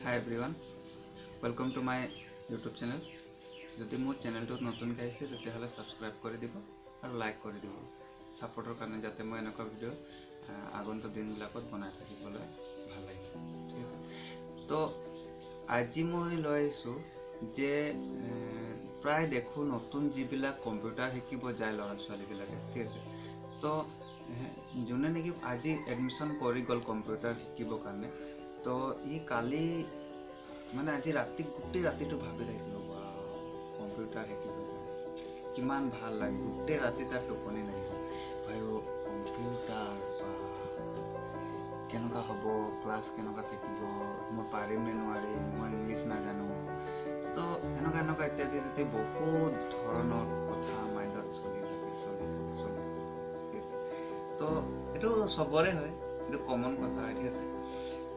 Hi everyone, welcome to my YouTube channel. যদি মোৰ চেনেলটোত নতুনকৈ আহিছে তেতিয়াহ'লে সাবস্ক্ৰাইব কৰি দিব আৰু লাইক কৰি দিব সাপোৰ্টৰ কাৰণে যাতে মই এনেকুৱা ভিডিঅ' আগন্তুক দিনবিলাকত বনাই থাকিবলৈ ভাল লাগে ঠিক আছে তো আজি মই লৈ আহিছোঁ যে প্ৰায় দেখো নতুন যিবিলাক কম্পিউটাৰ শিকিব যায় ল'ৰা ছোৱালীবিলাকে ঠিক আছে তো যোনে নেকি আজি এডমিশ্যন কৰি গ'ল কম্পিউটাৰ শিকিবৰ কাৰণে তো ই কালি মানে আজি গোটেই ৰাতিটো ভাবি থাকিব কম্পিউটাৰ শিকিব যায় কিমান ভাল লাগে গোটেই ৰাতি তাৰ টোপনি নাহিব ভাই কম্পিউটাৰ বা কেনেকুৱা হ'ব ক্লাছ কেনেকুৱা থাকিব মই পাৰিম নে নোৱাৰিম মই ইংলিছ নাজানো তো এনেকুৱা ইত্যাদি বহুত ধৰণৰ কথা মাইণ্ডত চলি থাকে ঠিক আছে তো এইটো চবৰে হয় এইটো কমন কথা ঠিক আছে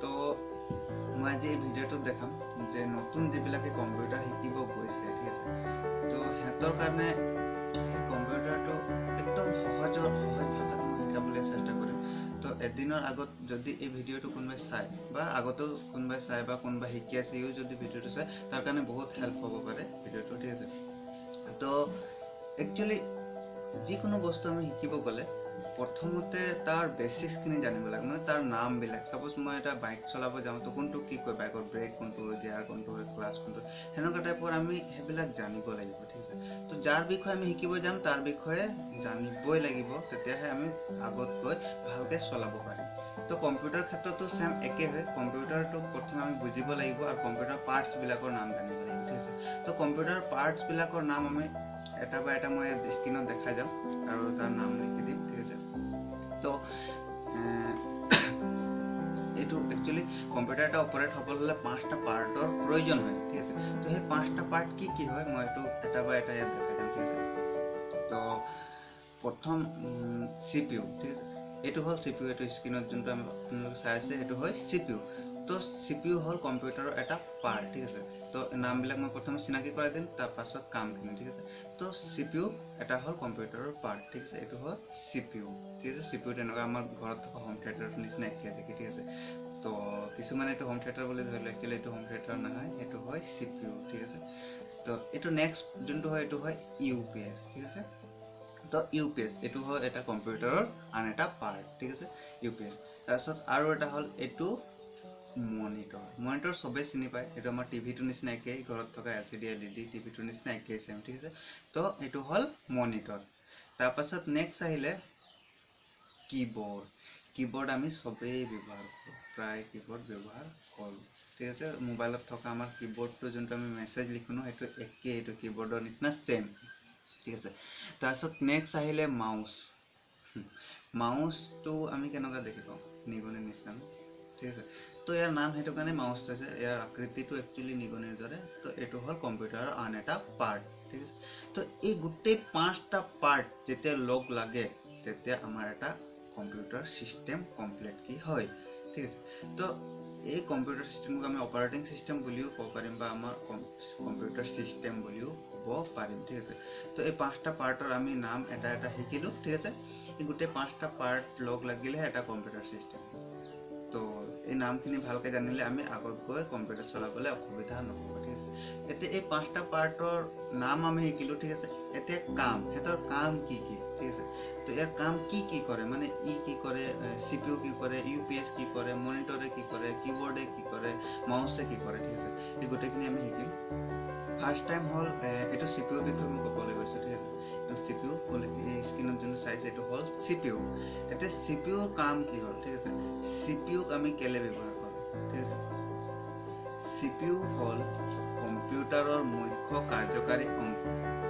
তো মই আজি এই ভিডিঅ'টোত দেখাম যে নতুন যিবিলাকে কম্পিউটাৰ শিকিব গৈছে ঠিক আছে তো সিহঁতৰ কাৰণে এই কম্পিউটাৰটো একদম সহজ ভাষাত মই শিকাবলৈ চেষ্টা কৰিম তো এদিনৰ আগত যদি এই ভিডিঅ'টো কোনোবাই চায় বা আগতেও কোনোবাই চায় বা কোনোবাই শিকি আছে ইও যদি ভিডিঅ'টো চায় তাৰ কাৰণে বহুত হেল্প হ'ব পাৰে ভিডিঅ'টো ঠিক আছে তো একচুৱেলি যিকোনো বস্তু আমি শিকিব গ'লে প্ৰথমতে তাৰ বেচিক্সখিনি জানিব লাগে মানে তাৰ নামবিলাক সাপোজ মই এটা বাইক চলাব যাওঁ তো কোনটো কি কয় বাইকৰ ব্ৰেক কোনটো হয় গিয়াৰ কোনটো হয় ক্লাছ কোনটো সেনেকুৱা টাইপৰ আমি সেইবিলাক জানিব লাগিব ঠিক আছে তো যাৰ বিষয়ে আমি শিকিব যাম তাৰ বিষয়ে জানিবই লাগিব তেতিয়াহে আমি আগত গৈ ভালকৈ চলাব পাৰিম তো কম্পিউটাৰ ক্ষেত্ৰতো সেম একে হয় কম্পিউটাৰটো প্ৰথমে আমি বুজিব লাগিব আৰু কম্পিউটাৰ পাৰ্টছবিলাকৰ নাম জানিব লাগিব ঠিক আছে তো কম্পিউটাৰ পাৰ্টছবিলাকৰ নাম আমি এটা বা এটা মই স্ক্ৰীনত দেখাই যাম আৰু তাৰ নাম লিখি দিম ঠিক আছে তো এইটো একচুৱেলি কম্পিউটাৰ এটা অপাৰেট হ'বলৈ হ'লে 5টা পাৰ্টৰ প্ৰয়োজন হয় ঠিক আছে তো সেই 5টা পাৰ্ট কি হয় মই এইটো এটা বা এটা ইয়াত দেখাই যাম ঠিক আছে তো প্ৰথম CPU ঠিক আছে এইটো হ'ল CPU এইটো স্ক্ৰীনত যোনটো আপোনালোকে চাই আছে এইটো হয় CPU তো CPU হ'ল কম্পিউটাৰৰ এটা পাৰ্ট ঠিক আছে তো নামবিলাক মই প্ৰথমে চিনাকি কৰাই দিম তাৰ পাছত কামখিনি ঠিক আছে তো CPU এটা হ'ল কম্পিউটাৰৰ পাৰ্ট ঠিক আছে এইটো হ'ল CPU ঠিক আছে CPU তেনেকুৱা আমাৰ ঘৰত থকা হোম থিয়েটাৰৰ নিচিনা একে দেখি ঠিক আছে তো কিছুমানে এইটো হোম থিয়েটাৰ বুলি ধৰিলে একচুৱেলি এইটো হোম থিয়েটাৰ নহয় এইটো হয় CPU ঠিক আছে তো এইটো নেক্সট যোনটো হয় এইটো হয় UPS ঠিক আছে তো UPS এইটো হয় এটা কম্পিউটাৰৰ আন এটা পাৰ্ট ঠিক আছে UPS তাৰপিছত আৰু এটা হ'ল এইটো মনিটৰ সবে চিনি পায় এইটো আমাৰ টিভিটোৰ নিচিনা একেই ঘৰত থকা LCD LED টিভিটোৰ নিচিনা একেই সেম ঠিক আছে তো এইটো হ'ল মনিটৰ তাৰপাছত নেক্সট আহিলে কিবৰ্ড আমি সবেই ব্যৱহাৰ কৰোঁ প্ৰায় কিবৰ্ড ব্যৱহাৰ কৰোঁ ঠিক আছে মোবাইলত থকা আমাৰ কিবৰ্ডটো যোনটো আমি মেছেজ লিখোঁ ন সেইটো একেই এইটো কিবৰ্ডৰ নিচিনা সেম ঠিক আছে তাৰপিছত নেক্সট আহিলে মাউচটো আমি কেনেকুৱা দেখি পাওঁ নিগনিৰ নিচিনা ঠিক আছে তো ইয়াৰ নাম সেইটো কাৰণে মাউচ হৈছে ইয়াৰ আকৃতিটো একচুৱেলি নিগনিৰ দৰে তো এইটো হ'ল কম্পিউটাৰৰ আন এটা পাৰ্ট ঠিক আছে তো এই গোটেই 5টা পাৰ্ট যেতিয়া লগ লাগে তেতিয়া আমাৰ এটা কম্পিউটাৰ সিস্টেম কমপ্লিট কি হয় ঠিক আছে তো এই কম্পিউটাৰ সিস্টেমক আমি অপাৰেটিং সিস্টেম বুলিও ক'ব পাৰিম বা আমাৰ কম্পিউটাৰ সিস্টেম বুলিও ক'ব পাৰিম ঠিক আছে তো এই 5টা পাৰ্টৰ আমি নাম এটা এটা শিকিলোঁ ঠিক আছে এই গোটেই 5টা পাৰ্ট লগ লাগিলেহে এটা কম্পিউটাৰ সিস্টেম তো এই নামখিনি ভালকৈ জানিলে আমি আগত গৈ কম্পিউটাৰ চলাবলৈ অসুবিধা নহ'ব ঠিক আছে এতিয়া এই 5টা পাৰ্টৰ নাম আমি শিকিলোঁ ঠিক আছে এতিয়া সিহঁতৰ কাম কি ঠিক আছে তো ইয়াৰ কাম কি কৰে মানে ই কি কৰে CPU কি কৰে UPS কি কৰে মনিটৰে কি কৰে কিবৰ্ডে কি কৰে মাউছে কি কৰে ঠিক আছে এই গোটেইখিনি আমি শিকিম ফাৰ্ষ্ট টাইম হ'ল এইটো CPU বিষয়ে মই ক'বলৈ গৈছোঁ ঠিক আছে CPU স্ক্ৰীনত যোনটো চাইছে এইটো হ'ল CPU এতিয়া CPU কাম কি হ'ল ঠিক আছে CPUক আমি কেলে ব্যৱহাৰ কৰোঁ ঠিক আছে CPU হ'ল কম্পিউটাৰৰ মুখ্য কাৰ্যকাৰী অংশ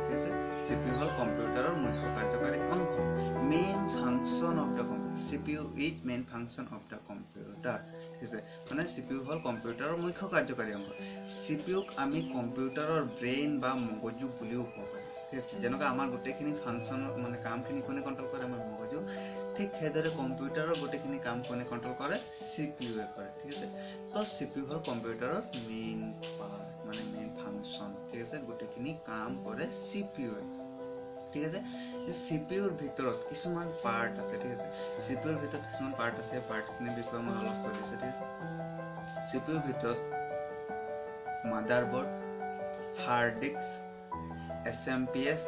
ঠিক আছে CPU হ'ল কম্পিউটাৰৰ মুখ্য কাৰ্যকাৰী অংশ main function of the computer CPU is main function of the computer ঠিক আছে মানে CPU হ'ল কম্পিউটাৰৰ মুখ্য কাৰ্যকাৰী অংশ CPUক আমি কম্পিউটাৰৰ ব্ৰেইন বা মগজু বুলিও ক'ব পাৰোঁ ঠিক আছে যেনেকৈ আমাৰ গোটেইখিনি ফাংচনৰ মানে কামখিনি কোনে কণ্ট্ৰল কৰে আমাৰ মগজু ঠিক সেইদৰে কম্পিউটাৰৰ গোটেইখিনি কাম কোনে কণ্ট্ৰল কৰে CPUৱে কৰে ঠিক আছে তো CPU হ'ল কম্পিউটাৰৰ মেইন পাৰ্ট মানে মেইন ফাংচন ঠিক আছে গোটেইখিনি কাম কৰে CPUৱে ঠিক আছে CPUৰ ভিতৰত কিছুমান পাৰ্ট আছে ঠিক আছে CPUৰ ভিতৰত কিছুমান পাৰ্ট আছে পাৰ্টখিনিৰ বিষয়ে মই অলপ কৈ দিছোঁ ঠিক আছে CPUৰ ভিতৰত মাদাৰবোৰ্ড, হাৰ্ড ডিস্ক, SMPS,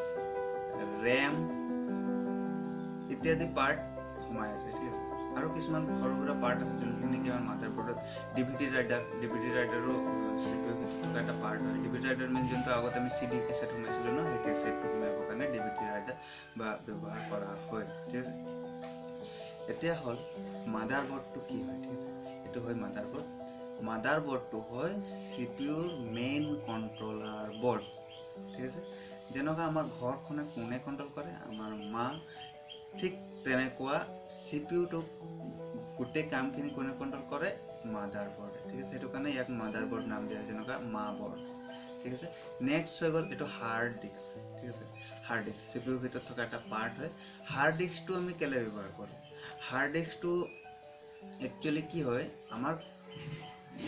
RAM ইত্যাদি পাৰ্ট সোমাই আছে, ঠিক আছে। আৰু কিছুমান সৰু সুৰা পাৰ্ট আছে যোনখিনি নেকি আমাৰ মাদাৰবোৰ্ডত ডিভিডি ৰাইডাৰো CPU ভিতৰত থকা এটা পাৰ্ট হয়। ডিভিডি ৰাইডাৰ মিন যোনটো আগতে আমি CD কেছেট সোমাইছিলোঁ ন, সেই কেছেটটো সোমাবৰ কাৰণে ডিভিডি ৰাইডাৰ বা ব্যৱহাৰ কৰা হয়, ঠিক আছে। এতিয়া হ'ল মাদাৰবোৰ্ডটো কি হয়, ঠিক আছে। এইটো হয় মাদাৰবোৰ্ড। মাদাৰবোৰ্ডটো হয় CPUৰ মেইন কণ্ট্ৰলাৰ বৰ্ড, ঠিক আছে। যেনেকুৱা আমাৰ ঘৰখনে কোনে কণ্ট্ৰল কৰে, আমাৰ মা, ঠিক তেনেকুৱা CPUটো গোটেই কামখিনি কোনে কণ্ট্ৰল কৰে, মাদাৰবোৰ্ডে, ঠিক আছে। সেইটো কাৰণে ইয়াক মাদাৰবোৰ্ড নাম দিয়া হৈছে, যেনেকুৱা মা বৰ্ড, ঠিক আছে। নেক্সট হৈ গ'ল এইটো হাৰ্ড ডিস্ক, ঠিক আছে। হাৰ্ড ডিস্ক CPUৰ ভিতৰত থকা এটা পাৰ্ট হয়। হাৰ্ড ডিস্কটো আমি কেলে ব্যৱহাৰ কৰোঁ? হাৰ্ড ডিস্কটো একচুৱেলি কি হয়, আমাৰ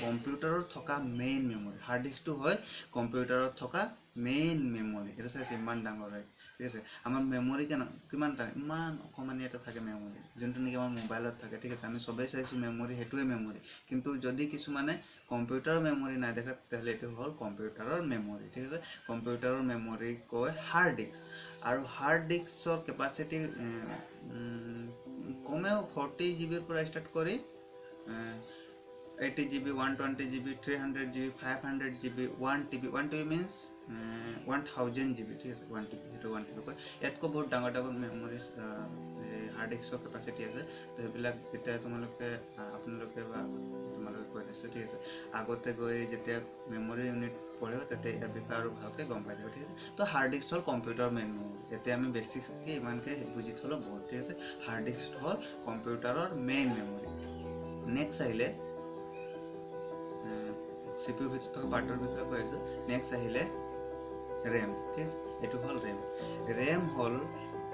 কম্পিউটাৰত থকা মেইন মেমৰি। হাৰ্ড ডিস্কটো হয় কম্পিউটাৰত থকা মেইন মেমৰি। এইটো চাইছে ইমান ডাঙৰ হয়, ঠিক আছে। আমাৰ মেমৰি কিমান থাকে, ইমান অকণমানি এটা থাকে মেমৰি, যোনটো নেকি আমাৰ মোবাইলত থাকে, ঠিক আছে। আমি চবেই চাইছোঁ মেমৰি, সেইটোৱে মেমৰি। কিন্তু যদি কিছুমানে কম্পিউটাৰৰ মেমৰি নাই দেখা, তেতিয়াহ'লে এইটো হ'ল কম্পিউটাৰৰ মেমৰি, ঠিক আছে। কম্পিউটাৰৰ মেমৰি কয় হাৰ্ড ডিস্ক। আৰু হাৰ্ড ডিস্কৰ কেপাচিটি কমেও 40 GBৰ পৰা ষ্টাৰ্ট কৰি 80 GB, 120 GB, 300 GB, 500 GB, 1 TB means 1000 GB, ঠিক আছে। 1 TB, সেইটো 1 TB কয়। ইয়াতকৈ বহুত ডাঙৰ ডাঙৰ মেমৰিজ হাৰ্ড ডিস্কৰ কেপাচিটি আছে। তো সেইবিলাক যেতিয়া আপোনালোকে কৈ দিছে, ঠিক আছে। আগতে গৈ যেতিয়া মেমৰি ইউনিট পঢ়িব, তেতিয়া ইয়াৰ বিষয়ে আৰু ভালকৈ গম পাই যাব, ঠিক আছে। তো হাৰ্ড ডিস্ক হ'ল কম্পিউটাৰৰ মেইন মেমৰি। এতিয়া আমি বেছিকৈ ইমানকৈ বুজি থ'লেও বহুত, ঠিক আছে। হাৰ্ড ডিস্ক হ'ল কম্পিউটাৰৰ মেইন মেমৰি। নেক্সট আহিলে CPU ভিতৰত থকা পাৰ্টৰ বিষয়ে কৈ আছোঁ। নেক্সট আহিলে RAM, ঠিক আছে। এইটো হ'ল RAM হ'ল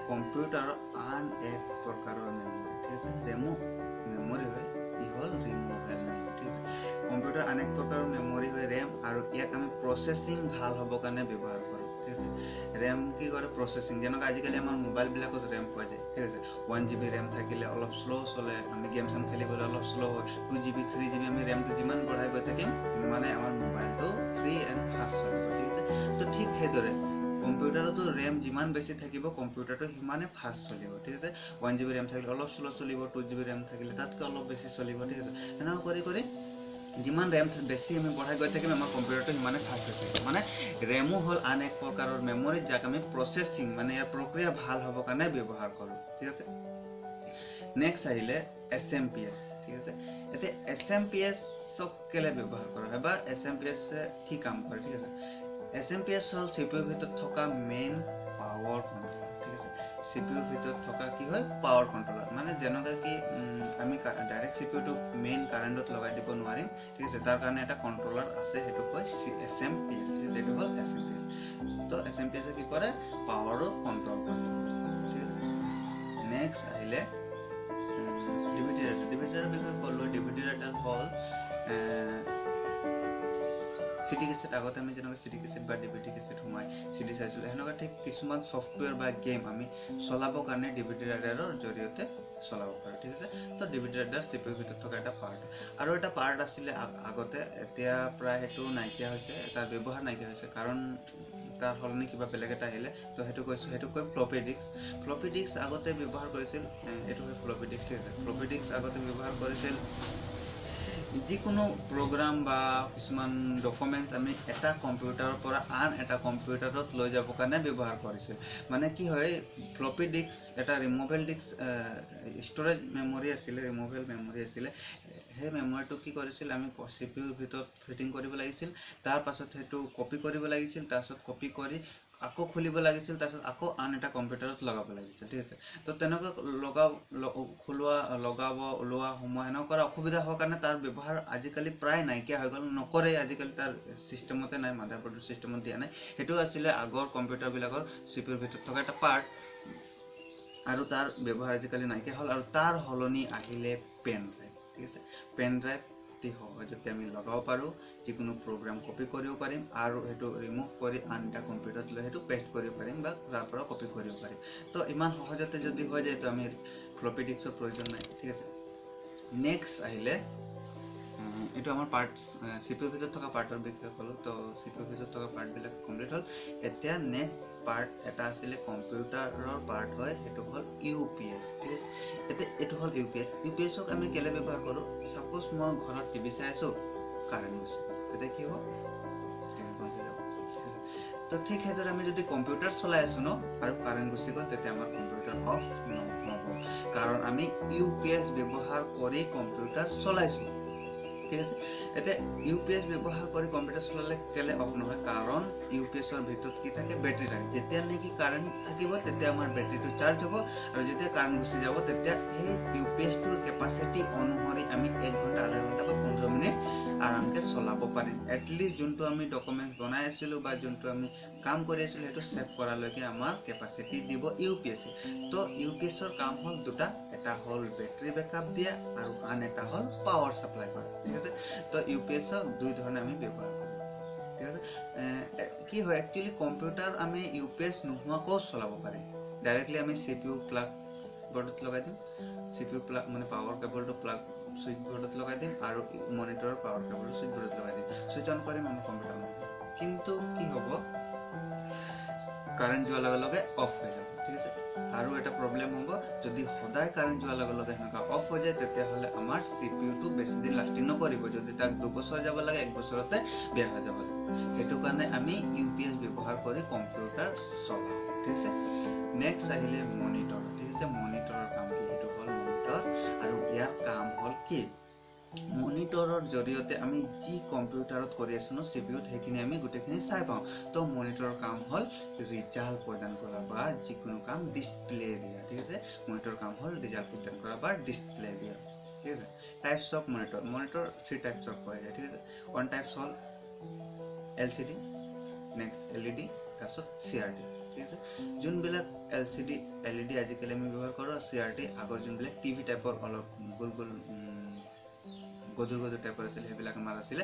কম্পিউটাৰৰ আন এক প্ৰকাৰৰ মেমৰি, ঠিক আছে। ৰেমো মেমৰি হয়, ই হ'ল ৰিমুভেবল মেমৰি, ঠিক আছে। কম্পিউটাৰ আন এক প্ৰকাৰৰ মেমৰি হয় RAM, আৰু ইয়াক আমি প্ৰচেছিং ভাল হ'বৰ কাৰণে ব্যৱহাৰ কৰোঁ, ঠিক আছে। RAM কি কৰে, প্ৰচেছিং। যেনেকৈ আজিকালি আমাৰ মোবাইলবিলাকত RAM পোৱা যায়, ঠিক আছে। 1 GB RAM থাকিলে অলপ শ্ল' চলে, আমি গেম চেম খেলিবলৈ অলপ শ্ল' হয়। 2 GB 3 GB আমি ৰেমটো যিমান বঢ়াই গৈ থাকিম, সিমানে আমাৰ মোবাইলটো ফ্ৰী এণ্ড ফাষ্ট চলিব, ঠিক আছে। তো ঠিক সেইদৰে কম্পিউটাৰতো RAM যিমান বেছি থাকিব, কম্পিউটাৰটো সিমানে ফাষ্ট চলিব, ঠিক আছে। 1 GB RAM থাকিলে অলপ শ্ল' চলিব, 2 GB RAM থাকিলে তাতকৈ অলপ বেছি চলিব, ঠিক আছে। এনেকুৱা কৰি কৰি যিমান RAM বেছি আমি বঢ়াই গৈ থাকিম, আমাৰ কম্পিউটাৰটো সিমানে ফাষ্ট হৈ থাকিব। মানে ৰেমো হ'ল আন এক প্ৰকাৰৰ মেমৰি, যাক আমি প্ৰচেছিং মানে ইয়াৰ প্ৰক্ৰিয়া ভাল হ'বৰ কাৰণে ব্যৱহাৰ কৰোঁ, ঠিক আছে। নেক্সট আহিলে SMPS, ঠিক আছে। এতিয়া SMPSক কেলে ব্যৱহাৰ কৰা হয়, বা SMPS কি কাম কৰে, ঠিক আছে। SMPS হ'ল CPUৰ ভিতৰত থকা মেইন পাৱাৰ কণ্ট্ৰলাৰ, ঠিক আছে। CPUৰ ভিতৰত থকা কি হয়, পাৱাৰ কণ্ট্ৰলাৰ। মানে যেনেকৈ কি আমি ডাইৰেক্ট CPUটো মেইন কাৰেণ্টত লগাই দিব নোৱাৰিম, ঠিক আছে। তাৰ কাৰণে এটা কণ্ট্ৰলাৰ আছে, সেইটো কয় SMPS, ঠিক আছে। এইটো হ'ল SMPS। তো SMPS কি কৰে, পাৱাৰো কণ্ট্ৰল কৰে, ঠিক আছে। নেক্সট আহিলে ডিভিডি ৰাইটাৰ। ডিভিডি ৰাইটাৰ বিষয়ে ক'লো। ডিভিডি ৰাইটাৰ হ'ল CD কেছেট। আগতে আমি যেনেকৈ CD কেছেট বা DVD কেছেট সোমাই CD চাইছিলোঁ, সেনেকুৱা ঠিক কিছুমান ছফ্টৱেৰ বা গেম আমি চলাবৰ কাৰণে ডিভিডি ৰাইটাৰৰ জৰিয়তে চলাব পাৰোঁ, ঠিক আছে। তো ডিভিডি ৰাইটাৰ CPUৰ ভিতৰত থকা এটা পাৰ্ট। আৰু এটা পাৰ্ট আছিলে আগতে, এতিয়া প্ৰায় সেইটো নাইকিয়া হৈছে, তাৰ ব্যৱহাৰ নাইকিয়া হৈছে, কাৰণ তাৰ সলনি কিবা বেলেগ এটা আহিলে। তো সেইটো কয় ফ্লপি ডিস্ক। ফ্লপি ডিস্ক আগতে ব্যৱহাৰ কৰিছিল, এইটো হয় ফ্লপি ডিস্ক, ঠিক আছে। ফ্লপি ডিস্ক আগতে ব্যৱহাৰ কৰিছিল যিকোনো প্ৰগ্ৰাম বা কিছুমান ডকুমেণ্টছ আমি এটা কম্পিউটাৰৰ পৰা আন এটা কম্পিউটাৰত লৈ যাবৰ কাৰণে ব্যৱহাৰ কৰিছিল। মানে কি হয়, ফ্লপি ডিস্ক এটা ৰিমুভেবল ডিস্ক ষ্ট'ৰেজ মেমৰি আছিলে, ৰিমুভেবল মেমৰি আছিলে। সেই মেমৰিটো কি কৰিছিল, আমি CPUৰ ভিতৰত ফিটিং কৰিব লাগিছিল, তাৰ পাছত সেইটো কপি কৰিব লাগিছিল, তাৰপাছত কপি কৰি আকৌ খুলিব লাগিছিল, তাৰপিছত আকৌ আন এটা কম্পিউটাৰত লগাব লাগিছিল, ঠিক আছে। তো তেনেকৈ লগাব ওলোৱা সোমোৱা এনেকুৱা কৰা অসুবিধা হোৱাৰ কাৰণে তাৰ ব্যৱহাৰ আজিকালি প্ৰায় নাইকিয়া হৈ গ'ল, নকৰে আজিকালি। তাৰ চিষ্টেমতে নাই, মাদাৰবোৰ্ডৰ চিষ্টেমত দিয়া নাই। সেইটো আছিলে আগৰ কম্পিউটাৰবিলাকৰ CPUৰ ভিতৰত থকা এটা পাৰ্ট, আৰু তাৰ ব্যৱহাৰ আজিকালি নাইকিয়া হ'ল। আৰু তাৰ সলনি আহিলে পেন ড্ৰাইভ, ঠিক আছে। পেন ড্ৰাইভ অতি সহজতে আমি লগাব পাৰোঁ, যিকোনো প্ৰগ্ৰাম কপি কৰিব পাৰিম, আৰু সেইটো ৰিমুভ কৰি আন এটা কম্পিউটাৰত লৈ সেইটো পেষ্ট কৰিব পাৰিম বা তাৰ পৰা কপি কৰিব পাৰিম। তো ইমান সহজতে যদি হৈ যায়, তো আমি ফ্লপি ডিস্কৰ প্ৰয়োজন নাই, ঠিক আছে। নেক্সট আহিলে এইটো আমাৰ পাৰ্টছ CPU ভিতৰত থকা পাৰ্টৰ বিষয়ে ক'লোঁ তো CPU ভিতৰত থকা পাৰ্টবিলাক কমপ্লিট হ'ল এতিয়া নেক্সট পাৰ্ট এটা আছিলে কম্পিউটাৰৰ পাৰ্ট হয় সেইটো হ'ল UPS ঠিক আছে এতিয়া এইটো হ'ল UPSক আমি কেলে ব্যৱহাৰ কৰোঁ সাপোজ মই ঘৰত টিভি চাই আছোঁ কাৰেণ্ট গৈছে তেতিয়া কি হ'ব টিভি বন্ধ হৈ যাব ঠিক আছে তো ঠিক সেইদৰে আমি যদি কম্পিউটাৰ চলাই আছোঁ ন আৰু কাৰেণ্ট গুচি গ'ল তেতিয়া আমাৰ কম্পিউটাৰ অফ নহ'ব কাৰণ আমি UPS ব্যৱহাৰ কৰি কম্পিউটাৰ চলাইছোঁ ঠিক আছে এতিয়া UPS ব্যৱহাৰ কৰি কম্পিউটাৰ চলালে কেলে অফ নহয় কাৰণ UPSৰ ভিতৰত কি থাকে বেটাৰী থাকে যেতিয়া নেকি কাৰেণ্ট থাকিব তেতিয়া আমাৰ বেটাৰীটো চাৰ্জ হ'ব আৰু যেতিয়া কাৰেণ্ট গুচি যাব তেতিয়া সেই UPSটোৰ কেপাচিটি অনুসৰি আমি 1 ঘণ্টা আধা ঘণ্টা বা 15 মিনিট আৰামকে চলাব পাৰিম এটলিষ্ট যোনটো আমি ডকুমেণ্ট বনাই আছিলোঁ বা যোনটো আমি কাম কৰি আছিলোঁ সেইটো সেভ কৰালৈকে আমাৰ কেপাচিটি দিব UPSে তো UPSৰ কাম হ'ল দুটা এটা হ'ল বেটাৰী বেকআপ দিয়া আৰু আন এটা হ'ল পাৱাৰ সাপ্লাই কৰা ঠিক আছে তো UPSক দুই ধৰণে আমি ব্যৱহাৰ কৰোঁ ঠিক আছে কি হয় একচুয়ালি কম্পিউটাৰ আমি UPS নোহোৱাকৈ চলাব পাৰিম ডাইৰেক্টলি আমি CPU প্লাগ বৰ্ডত লগাই দিম CPU প্লাগ মানে পাৱাৰ কেবলটো প্লাগ সুইচ বৰ্ডত লগাই দিম আৰু মনিটৰৰ পাৱাৰ কেবলটো সুইচ বৰ্ডত লগাই দিম সুইচ অন কৰিম আমাৰ কম্পিউটাৰ কিন্তু কি হ'ব কাৰেণ্ট যোৱাৰ লগে লগে অফ হৈ যাব ঠিক আছে আৰু এটা প্ৰবলেম হ'ব যদি সদায় কাৰেণ্ট যোৱাৰ লগে লগে এনেকুৱা অফ হৈ যায় তেতিয়াহ'লে আমাৰ CPUটো বেছি দিন লাষ্টিং নকৰিব যদি তাক 2 বছৰ যাব লাগে 1 বছৰতে বেয়া হৈ যাব সেইটো কাৰণে আমি UPS ব্যৱহাৰ কৰি কম্পিউটাৰ চলাওঁ ঠিক আছে নেক্সট আহিলে মনিটৰ ঠিক আছে মনিটৰৰ কাম কি এইটো হ'ল মনিটৰ আৰু ইয়াৰ কাম হ'ল কি মনিটৰৰ জৰিয়তে আমি যি কম্পিউটাৰত কৰি আছো ন CPUত সেইখিনি আমি গোটেইখিনি চাই পাওঁ তো মনিটৰৰ কাম হ'ল ৰিজাল্ট প্ৰদান কৰা বা যিকোনো কাম ডিসপ্লে দিয়া ঠিক আছে মনিটৰৰ কাম হ'ল ৰিজাল্ট প্ৰদান কৰা বা ডিসপ্লে দিয়া ঠিক আছে types of monitor 3 types of পোৱা যায় ঠিক আছে ওয়ান টাইপস হ'ল LCD নেক্সট LED তাৰপিছত CRT ঠিক আছে যোনবিলাক LCD LED আজিকালি আমি ব্যৱহাৰ কৰোঁ CRT আগৰ যোনবিলাক টিভি টাইপৰ অলপ গোল গোল গধুৰ টাইপৰ আছিল সেইবিলাক আমাৰ আছিলে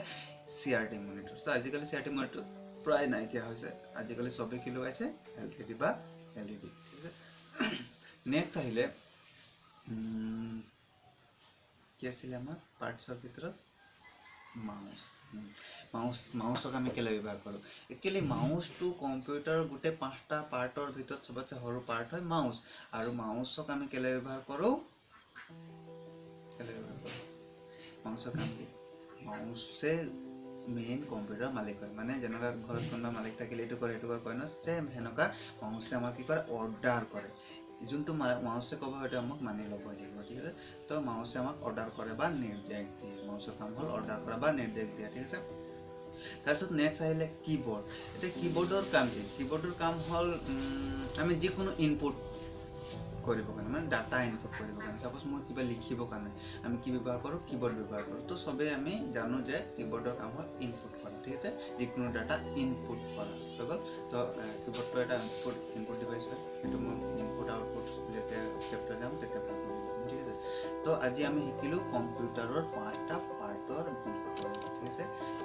CRT মনিটৰ তো আজিকালি CRT মনিটৰ প্ৰায় নাইকিয়া হৈছে আজিকালি সবে কি লগাইছে LCD বা LED ঠিক আছে নেক্সট আহিলে কি আছিল আমাৰ পাৰ্টছৰ ভিতৰত মাউসক আমি কেলে ব্যৱহাৰ কৰোঁ একচুয়ালি মাউসটো কম্পিউটাৰৰ গোটেই 5টা পাৰ্টৰ ভিতৰত সবতছে সৰু পাৰ্ট হয় মাউস আৰু মাউসক আমি কেলে ব্যৱহাৰ কৰোঁ মাউসৰ কাম কি মাউসে মেইন কম্পিউটাৰ মালিক হয় মানে যেনেকা ঘৰত কোনোবা মালিক থাকিলে এইটো কৰে কয় ন সেম হেনকা মাউসে আমাৰ কি কৰে অৰ্ডাৰ কৰে যোনটো মাউসে ক'ব সেইটো আমাক মানি ল'ব লাগিব ঠিক আছে তো মাউসে আমাক অৰ্ডাৰ কৰে বা নিৰ্দেশ দিয়ে মাউসৰ কাম হ'ল অৰ্ডাৰ কৰা বা নিৰ্দেশ দিয়া ঠিক আছে তাৰপিছত নেক্সট আহিলে কিবোৰ্ড এতিয়া কিবোৰ্ডৰ কাম কি কিবোৰ্ডৰ কাম হ'ল আমি যিকোনো ইনপুট কৰিব কাৰণে মানে ডাটা ইনপুট কৰিব কাৰণে সাপোজ মই কিবা লিখিব কাৰণে আমি কি ব্যৱহাৰ কৰোঁ কিবোৰ্ড ব্যৱহাৰ কৰোঁ তো সবে আমি জানো যে কিবোৰ্ডৰ কাম হ'ল ইনপুট কৰা ঠিক আছে যিকোনো ডাটা ইনপুট কৰা হৈ গ'ল তো কিবোৰ্ডটো এটা ইনপুট ডিভাইচ হয় সেইটো মই ইনপুট আউটপুট যেতিয়া চেপ্টাৰ যাম তেতিয়া ভাল কৰিম ঠিক আছে তো আজি আমি শিকিলোঁ কম্পিউটাৰৰ 5টা পাৰ্টৰ বিষয়ে ঠিক আছে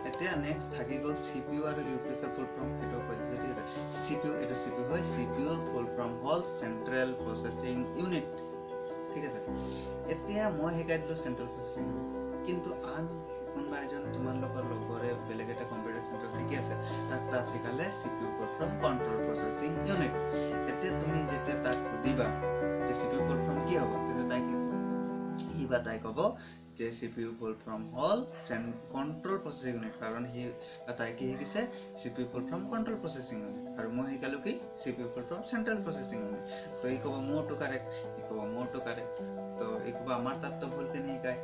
এতিয়া নেক্সট থাকি গ'ল CPU আৰু UPSৰ ফুল ফৰ্ম এইটো কৈ দিছোঁ ঠিক আছে CPU এইটো CPU হয় CPUৰ ফুল ফৰ্ম হ'ল চেন্ট্ৰেল প্ৰসেসিং ইউনিট ঠিক আছে এতিয়া মই শিকাই দিলোঁ চেন্ট্ৰেল প্ৰসেসিং কিন্তু আন কোনোবা এজন তোমালোকৰ লগৰে বেলেগ এটা কম্পিউটাৰ চেণ্টাৰ ঠিকে আছে তাক শিকালে CPU ফুল ফৰ্ম কন্ট্ৰোল প্ৰসেসিং ইউনিট এতিয়া তুমি যেতিয়া তাক সুধিবা যে CPU ফুল ফৰ্ম কি হ'ব তেতিয়া তাই ক'ব যে CPU ফুল ফৰ্ম হ'ল কন্ট্ৰোল প্ৰসেসিং ইউনিট কাৰণ তাই কি শিকিছে CPU ফুল ফৰ্ম কন্ট্ৰোল প্ৰসেসিং ইউনিট আৰু মই শিকালো কি CPU ফুল ফৰ্ম চেন্ট্ৰেল প্ৰসেসিং ইউনিট তো ই ক'ব মোৰটো কাৰেক্ট তো ই ক'ব আমাৰ তাততো ভুল কেনে শিকায়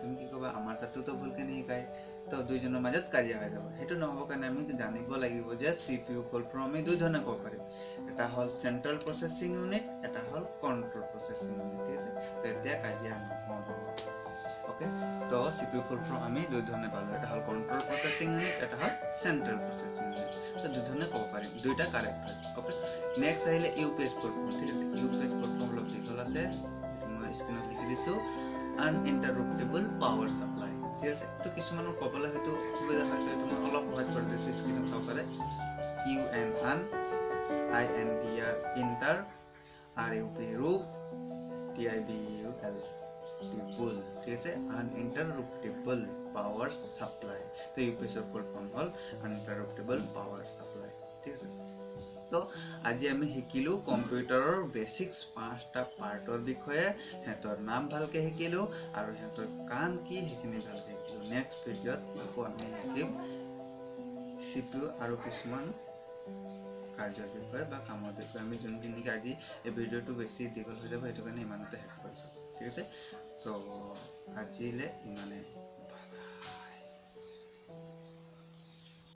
তুমি কি ক'বা আমাৰ তাততো ভুল কেনে শিকায় তো দুইজনৰ মাজত কাজিয়া হৈ যাব সেইটো নহ'ব কাৰণে আমি জানিব লাগিব যে CPU ফুল ফৰ্ম আমি দুই ধৰণে ক'ব পাৰিম এটা হ'ল চেন্ট্ৰেল প্ৰসেসিং ইউনিট এটা হ'ল কন্ট্ৰোল প্ৰসেসিং ইউনিট ঠিক আছে তেতিয়া কাজিয়া নহ'ব ওকে তো CPU ফুল ফৰ্ম আমি দুই ধৰণে পালো এটা হ'ল কন্ট্ৰোল প্ৰসেসিং ইউনিট এটা হ'ল চেন্ট্ৰেল প্ৰসেসিং ইউনিট তো দুই ধৰণে ক'ব পাৰিম দুইটা কাৰেক্ট হয় ওকে নেক্সট আহিলে UPS ফুল ফৰ্ম ঠিক আছে UPS ফুল ফৰ্ম অলপ দীঘল আছে মই স্ক্ৰীনত লিখি দিছোঁ আনইণ্টাৰপ্টেবল পাৱাৰ সাপ্লাই ঠিক আছে তো কিছুমানৰ ক'বলৈ হয়তো সুবিধা হয় তো মই অলপ সহজ কৰি দিছোঁ স্ক্ৰীনত চাব পাৰে UNINTER ইণ্টাৰ RUP ৰুপ TIBUL ঠিক আছে আনইন্টাৰপ্টেবল পাৱাৰ সাপ্লাই তো ইউপিএছৰ ফুল ফৰ্ম হ'ল আনইন্টাৰপ্টেবল পাৱাৰ সাপ্লাই ঠিক আছে তো আজি আমি শিকিলো কম্পিউটাৰৰ বেসিক্স 5টা পাৰ্টৰ বিষয়ে হেতৰ নাম ভালকে শিকিলো আৰু হেতৰ কাম কি হেখিনি ভালকে শিকিলো নেক্সট ভিডিঅত আকৌ আমি শিকিম সিপিইউ আৰু কিছুমান কাৰ্যৰ বিষয়ে বা কামৰ বিষয়ে আমি যোনখিনি আজি এই ভিডিঅটো বেছি দীঘল হৈ যাব সেইটো কাৰণে ইমানতে শেষ কৰিছো ঠিক আছে তো আজিলে ইমানে